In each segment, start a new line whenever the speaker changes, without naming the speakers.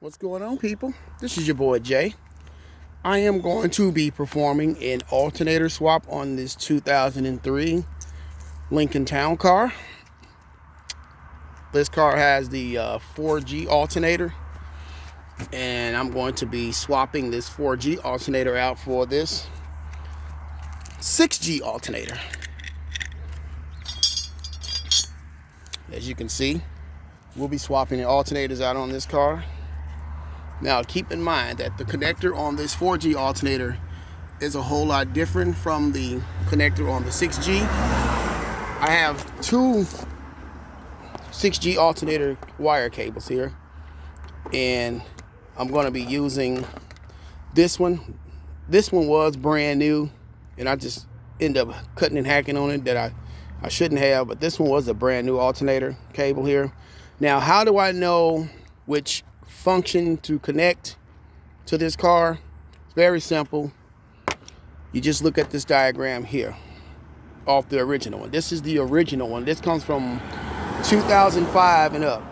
What's going on, people? This is your boy Jay. I am going to be performing an alternator swap on this 2003 Lincoln Town car. This car has the 4G alternator, and I'm going to be swapping this 4G alternator out for this 6G alternator. As you can see, we'll be swapping the alternators out on this car. Now, keep in mind that the connector on this 4G alternator is a whole lot different from the connector on the 6G. I have two 6G alternator wire cables here, and I'm going to be using this one. This one was brand new, and I just ended up cutting and hacking on it that I shouldn't have, but this one was a brand new alternator cable here. Now, how do I know which function to connect to this car? It's very simple. You just look at this diagram here off the original one. This is the original one. This comes from 2005 and up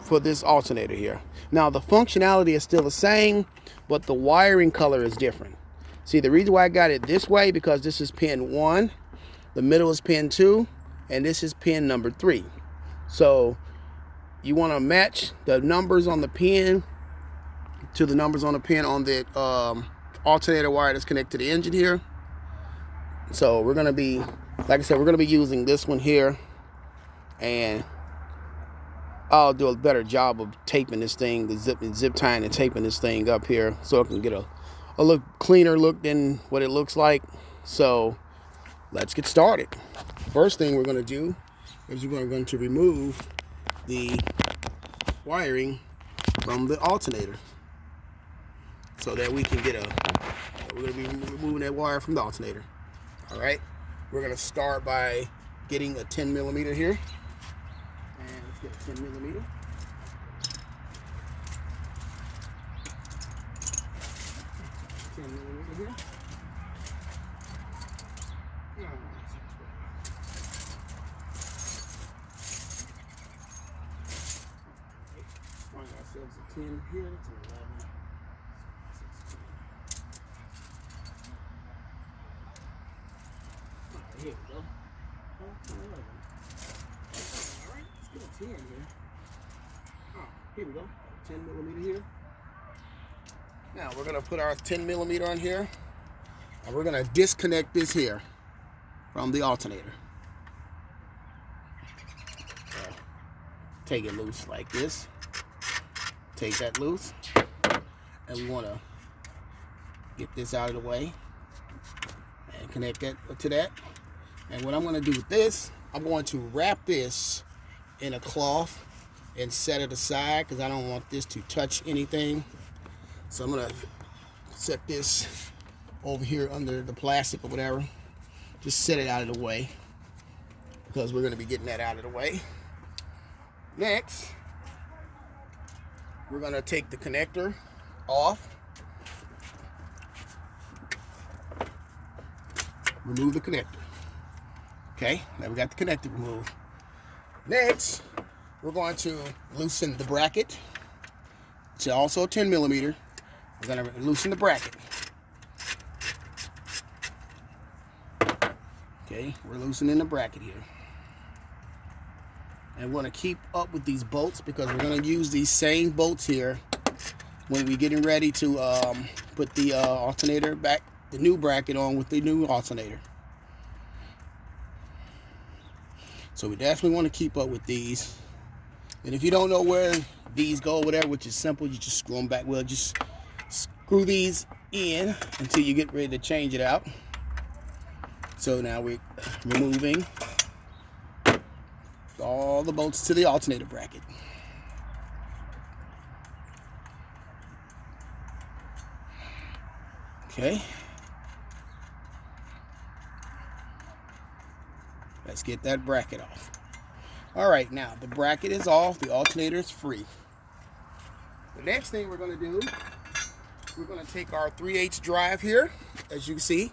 for this alternator here. Now, the functionality is still the same, but the wiring color is different. See, the reason why I got it this way, because this is pin 1, the middle is pin 2, and this is pin number 3. So you want to match the numbers on the pin to the numbers on the pin on the alternator wire that's connected to the engine here. So we're going to be, like I said, we're going to be using this one here, and I'll do a better job of taping this thing, the zip tying and taping this thing up here so it can get a look cleaner look than what it looks like. So let's get started. First thing we're going to do is we're going to remove the wiring from the alternator so that we can get we're going to be removing that wire from the alternator. All right, we're going to start by getting a 10 millimeter here, and let's get a 10 millimeter. Here. Find ourselves a 10 here to 11. 16. Here we go. 11. All right, let's get a 10 here. Oh, here we go. 10 millimeter here. Now we're going to put our 10 millimeter on here, and we're going to disconnect this here from the alternator. Take it loose like this. Take that loose, and we want to get this out of the way and connect that to that. And what I'm going to do with this, I'm going to wrap this in a cloth and set it aside because I don't want this to touch anything. So I'm going to set this over here under the plastic or whatever. Just set it out of the way because we're going to be getting that out of the way. Next, we're going to take the connector off. Remove the connector. Okay, now we got the connector removed. Next, we're going to loosen the bracket. It's also 10 millimeter. We're going to loosen the bracket. Okay, we're loosening the bracket here. And we're going to keep up with these bolts because we're going to use these same bolts here when we're getting ready to put the alternator back, the new bracket on with the new alternator. So we definitely want to keep up with these. And if you don't know where these go, whatever, which is simple, you just screw them back. Well, just screw these in until you get ready to change it out. So now we're removing all the bolts to the alternator bracket. Okay. Let's get that bracket off. All right, now the bracket is off, the alternator is free. The next thing we're going to do, we're going to take our 3/8 drive here, as you can see,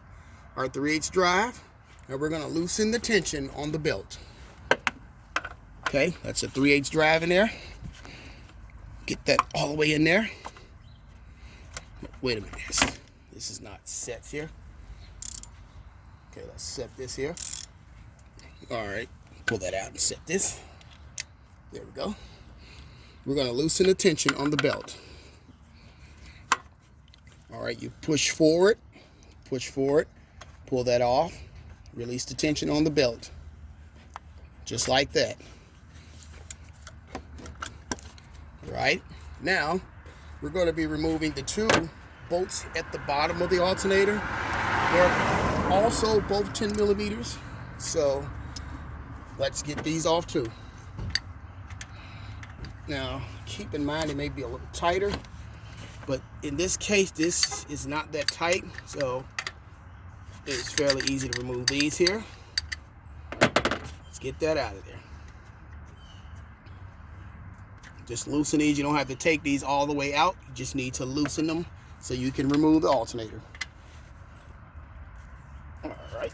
our 3/8 drive, and we're going to loosen the tension on the belt. Okay, that's a 3/8 drive in there. get that all the way in there. Wait a minute, this is not set here. Okay, let's set this here. All right, pull that out and set this. There we go. We're going to loosen the tension on the belt. All right, you push forward, pull that off, release the tension on the belt. Just like that. Right? Now, we're going to be removing the 2 bolts at the bottom of the alternator. They're also both 10 millimeters. So, let's get these off too. Now, keep in mind it may be a little tighter, but in this case, this is not that tight, so it's fairly easy to remove these here. Let's get that out of there. Just loosen these. You don't have to take these all the way out. You just need to loosen them so you can remove the alternator. All right.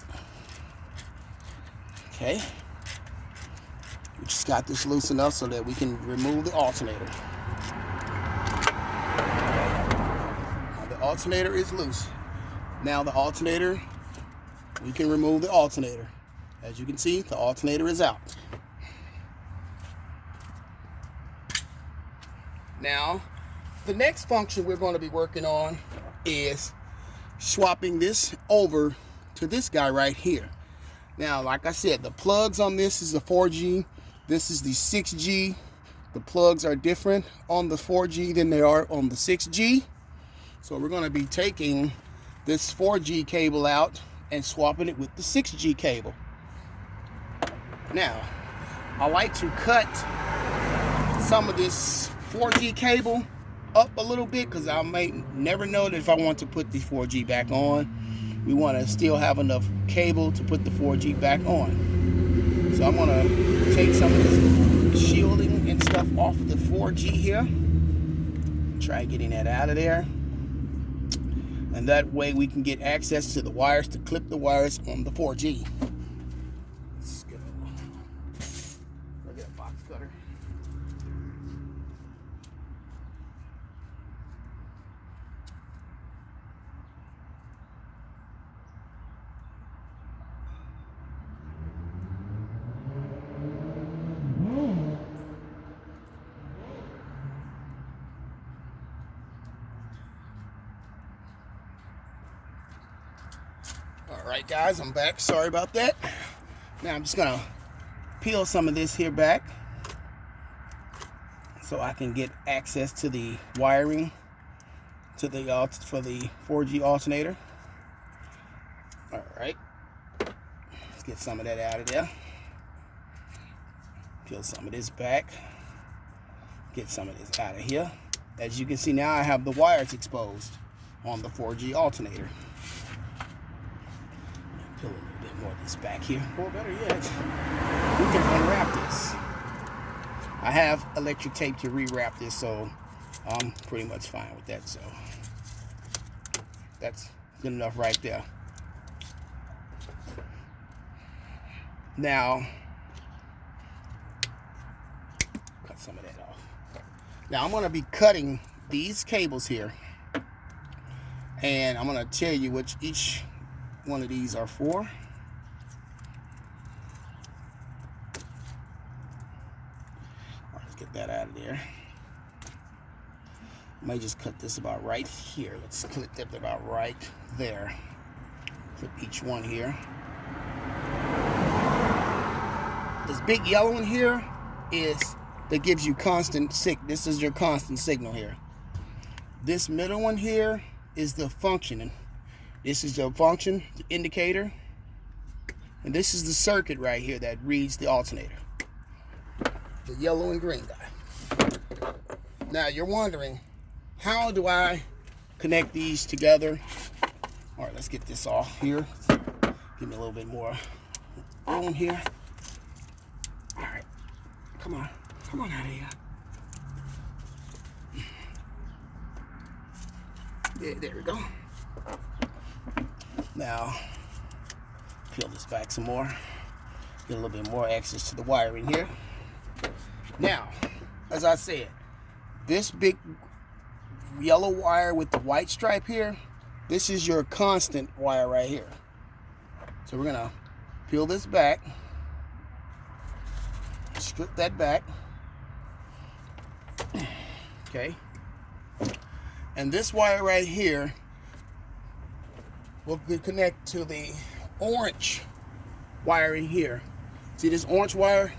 Okay. We just got this loosened up so that we can remove the alternator. Now the alternator is loose. Now the alternator, we can remove the alternator. As you can see, the alternator is out. Now, the next function we're going to be working on is swapping this over to this guy right here. Now, like I said, the plugs on this is the 4G. This is the 6G. The plugs are different on the 4G than they are on the 6G. So we're going to be taking this 4G cable out and swapping it with the 6G cable. Now, I like to cut some of this 4G cable up a little bit because I may never know that if I want to put the 4G back on. We want to still have enough cable to put the 4G back on. So I'm going to take some of this shielding and stuff off of the 4G here. Try getting that out of there. And that way we can get access to the wires to clip the wires on the 4G. Let's get a box cutter. Alright guys, I'm back. Sorry about that. Now I'm just going to peel some of this here back so I can get access to the wiring to the for the 4G alternator. Alright. Let's get some of that out of there. Peel some of this back. Get some of this out of here. As you can see now I have the wires exposed on the 4G alternator. Peel a little bit more of this back here. Or better yet, we can unwrap this. I have electric tape to rewrap this, so I'm pretty much fine with that. So that's good enough right there. Now, cut some of that off. Now I'm going to be cutting these cables here, and I'm going to tell you which each one of these are for. Let's get that out of there. I might just cut this about right here. Let's clip that about right there. Clip each one here. This big yellow one here is that gives you constant this is your constant signal here. This middle one here is the function. This is the function, the indicator. And this is the circuit right here that reads the alternator. The yellow and green guy. Now you're wondering, how do I connect these together? All right, let's get this off here. Give me a little bit more room here. All right, come on out of here. Yeah, there we go. Now, peel this back some more. Get a little bit more access to the wiring here. Now, as I said, This big yellow wire with the white stripe here, this is your constant wire right here. So we're gonna peel this back, strip that back. Okay. And this wire right here will connect to the orange wire in here. See this orange wire?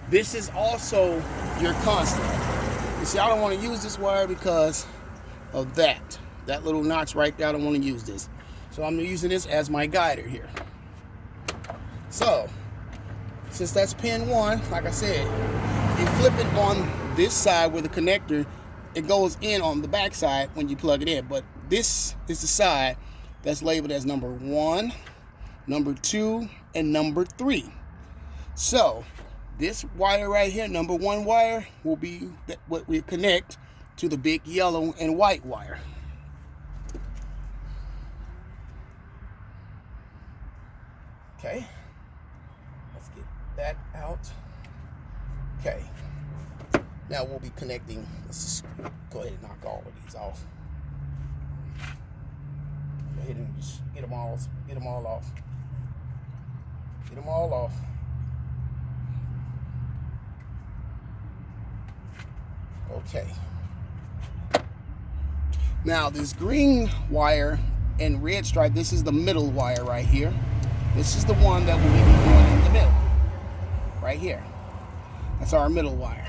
This is also your constant. You see, I don't want to use this wire because of that little notch right there. I don't want to use this. So I'm using this as my guider here. So, since that's pin 1, like I said, you flip it on this side where the connector, it goes in on the back side when you plug it in. But this is the side that's labeled as number 1, number 2, and number 3. So, this wire right here, number 1 wire, will be what we connect to the big yellow and white wire. Okay, let's get that out. Okay, now we'll be connecting. Let's just go ahead and knock all of these off. Go ahead and just get them all off. Get them all off. Okay. Now this green wire and red stripe, this is the middle wire right here. This is the one that will be going in the middle. Right here. That's our middle wire.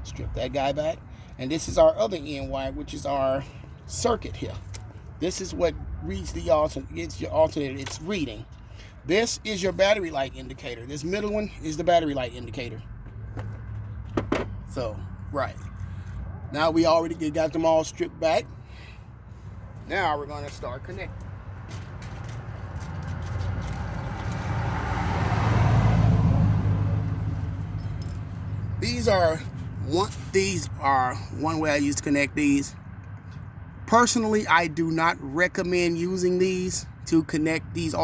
Strip that guy back. And this is our other end wire, which is our circuit here. This is what reads the alternator. It's your alternator. It's reading. This is your battery light indicator. This middle one is the battery light indicator. So, right. Now we already got them all stripped back. Now we're going to start connecting. These are one way I use to connect these. Personally, I do not recommend using these to connect these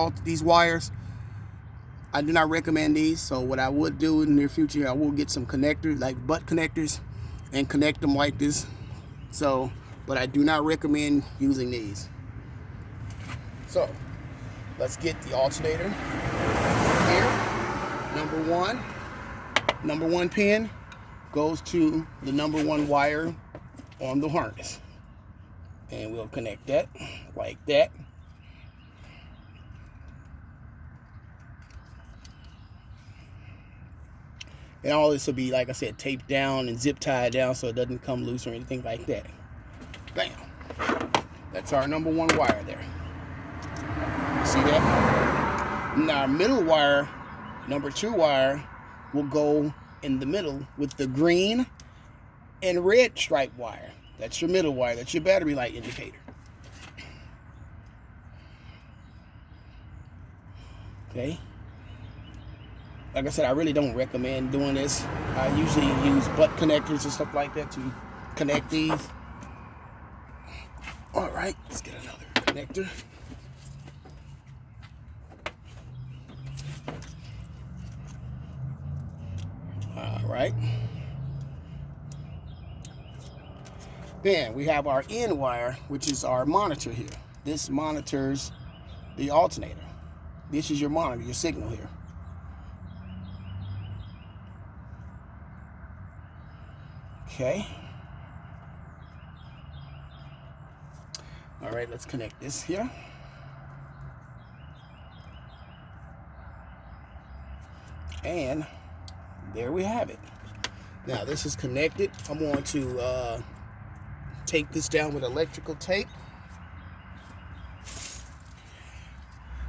wires. I do not recommend these. So what I would do in the near future, I will get some connectors, like butt connectors, and connect them like this. So, but I do not recommend using these. So, let's get the alternator here. Number one pin goes to the number 1 wire on the harness. And we'll connect that like that. And all this will be, like I said, taped down and zip tied down so it doesn't come loose or anything like that. Bam. That's our number 1 wire there. See that? Now our middle wire, number 2 wire, will go in the middle with the green and red stripe wire. That's your middle wire. That's your battery light indicator. Okay. Like I said, I really don't recommend doing this. I usually use butt connectors and stuff like that to connect these. All right, let's get another connector. All right. Then we have our end wire, which is our monitor here. This monitors the alternator. This is your monitor, your signal here. Okay. All right, let's connect this here. And there we have it. Now this is connected. I'm going to take this down with electrical tape.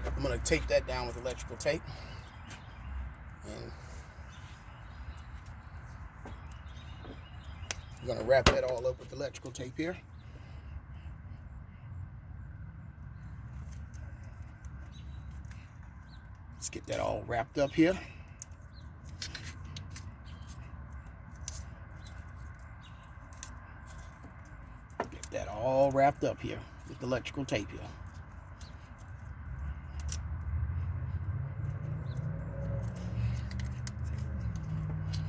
I'm going to tape that down with electrical tape. And I'm going to wrap that all up with electrical tape here. Let's get that all wrapped up here. Get that all wrapped up here with electrical tape here.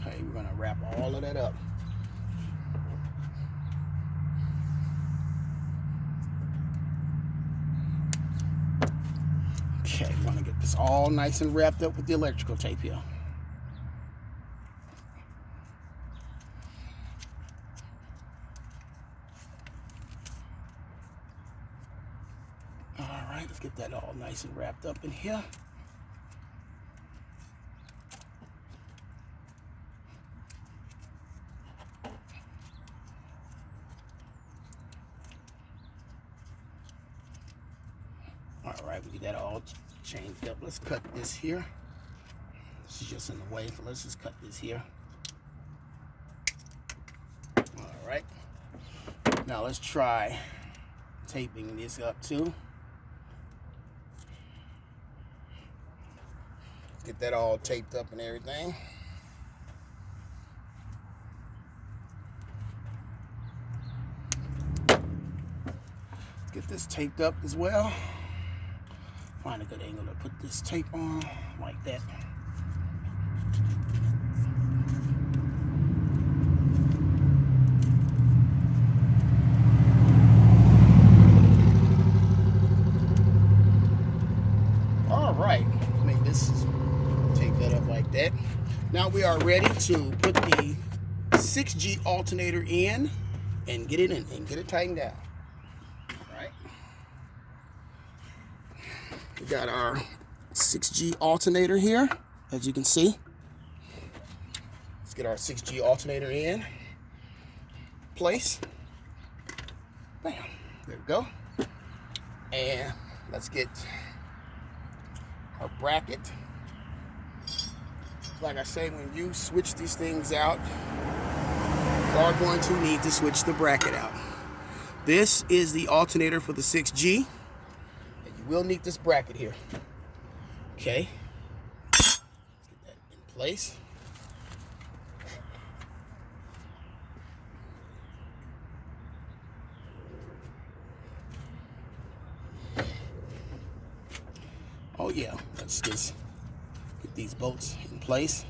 Okay, we're going to wrap all of that up. this all nice and wrapped up with the electrical tape here. All right, let's get that all nice and wrapped up in here. All right, we get that all changed up. Let's cut this here. This is just in the way, so let's just cut this here. All right. Now let's try taping this up too. Get that all taped up and everything. Let's get this taped up as well. Find a good angle to put this tape on, like that. All right, make this, take that up like that. Now we are ready to put the 6G alternator in and get it in and get it tightened down. We got our 6G alternator here, as you can see. Let's get our 6G alternator in place. Bam, there we go. And let's get our bracket. Like I say, when you switch these things out, you are going to need to switch the bracket out. This is the alternator for the 6G. We'll need this bracket here. Okay. Let's get that in place. Oh yeah, let's just get these bolts in place.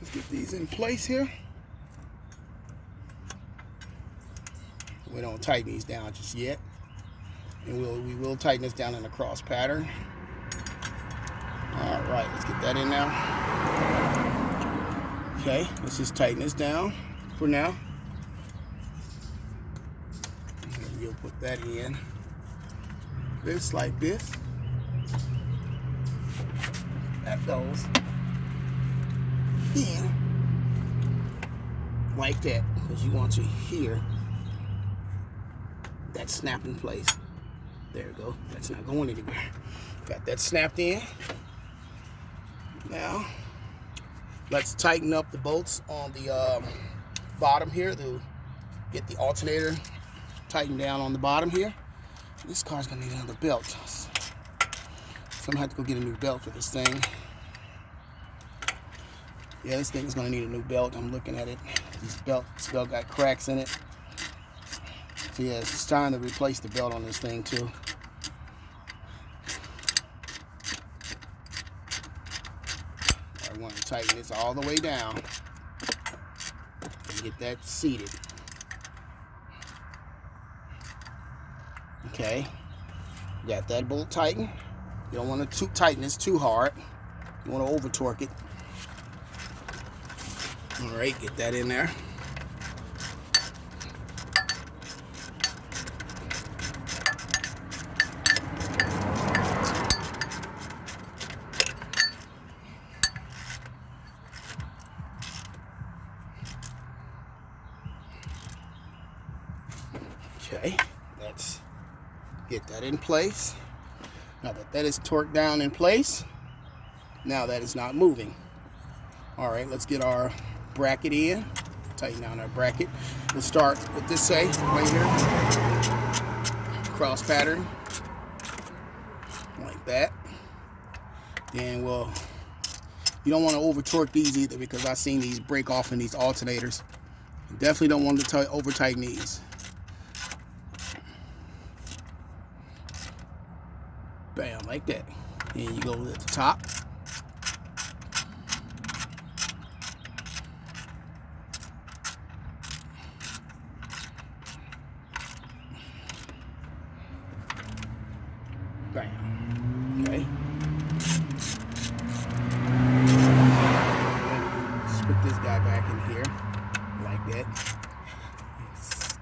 Let's get these in place here. We don't tighten these down just yet, and we will tighten this down in a cross pattern. All right, let's get that in now. Okay, let's just tighten this down for now. And we'll put that in. This like this. That goes in like that, because you want to hear that snap in place. There we go. That's not going anywhere. Got that snapped in. Now, let's tighten up the bolts on the bottom here to get the alternator tightened down on the bottom here. This car's gonna need another belt. So I'm gonna have to go get a new belt for this thing. Yeah, this thing is gonna need a new belt. I'm looking at it. This belt still got cracks in it. So yeah, it's time to replace the belt on this thing too. I want to tighten this all the way down and get that seated. Okay, got that bolt tightened. You don't want to tighten this too hard. You want to over torque it. All right, get that in there. Okay, let's get that in place. Now that that is torqued down in place, now that is not moving. All right, let's get our bracket in, tighten down our bracket. We'll start with this right here, cross pattern, like that. Then you don't want to over torque these either, because I've seen these break off in these alternators. You definitely don't want to over tighten these. Bam, like that. And you go at the top.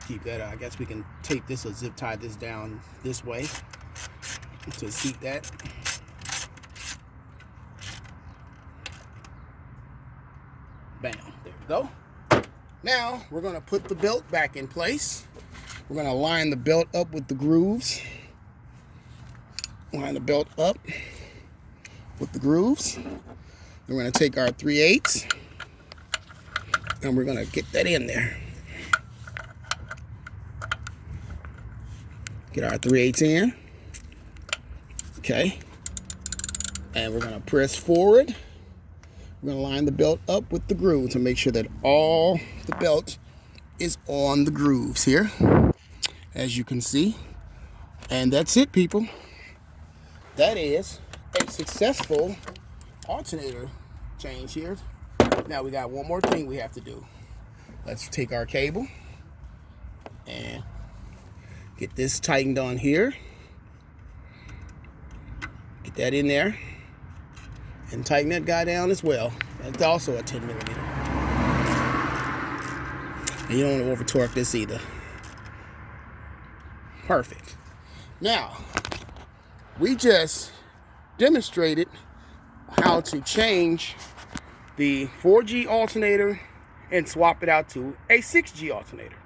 keep that out. I guess we can tape this or zip tie this down this way to seat that. Bam, there we go. Now we're gonna put the belt back in place. We're gonna line the belt up with the grooves. Line the belt up with the grooves. We're gonna take our 3/8 and we're gonna get that in there. Get our 3/8 in. Okay. And we're gonna press forward. We're gonna line the belt up with the groove to make sure that all the belt is on the grooves here, as you can see. And that's it, people. That is a successful alternator change here. Now we got one more thing we have to do. Let's take our cable and get this tightened on here. Get that in there. And tighten that guy down as well. That's also a 10mm. And you don't want to over torque this either. Perfect. Now, we just demonstrated how to change the 4G alternator and swap it out to a 6G alternator.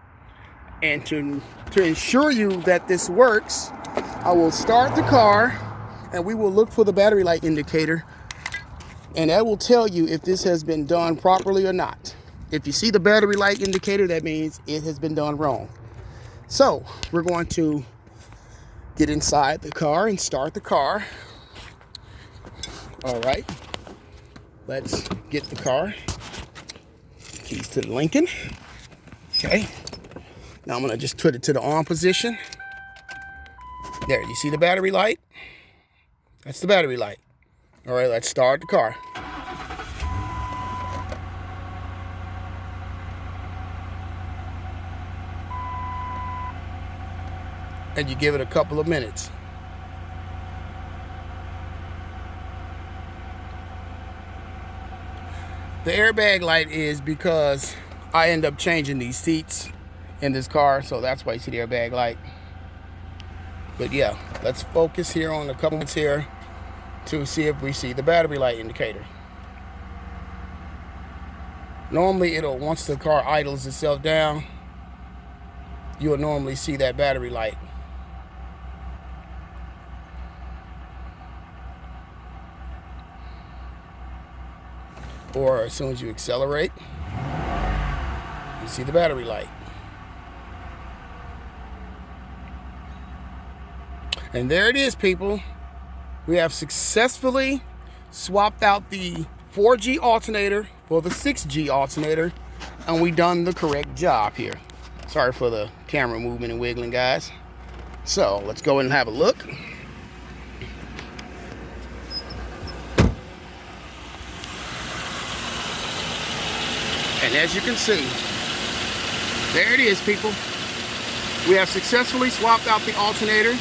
And to ensure you that this works, I will start the car and we will look for the battery light indicator. And that will tell you if this has been done properly or not. If you see the battery light indicator, that means it has been done wrong. So we're going to get inside the car and start the car. All right, let's get the car. Keys to the Lincoln. Okay, now I'm gonna just put it to the on position. There, you see the battery light? That's the battery light. All right, let's start the car. And you give it a couple of minutes. The airbag light is because I end up changing these seats in this car, so that's why you see the airbag light. But yeah, let's focus here on a couple minutes here to see if we see the battery light indicator. Normally once the car idles itself down, you'll normally see that battery light. Or as soon as you accelerate, you see the battery light. And there it is, people. We have successfully swapped out the 4G alternator for the 6G alternator, and we done the correct job here. Sorry for the camera movement and wiggling, guys. So let's go in and have a look. And as you can see, there it is, people. We have successfully swapped out the alternator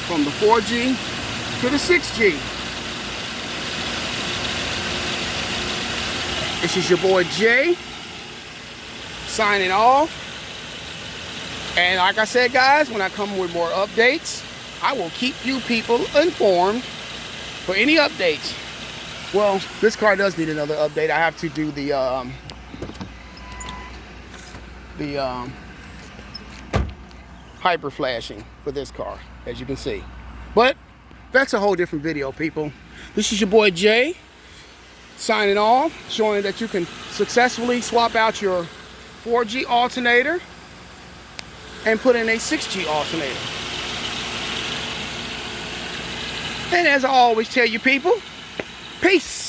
from the 4G to the 6G. This is your boy Jay signing off. And like I said, guys, when I come with more updates, I will keep you people informed for any updates. Well, this car does need another update. I have to do the hyper flashing for this car, as you can see. But that's a whole different video, people. This is your boy Jay signing off, showing that you can successfully swap out your 4G alternator and put in a 6G alternator. And as I always tell you, people, peace.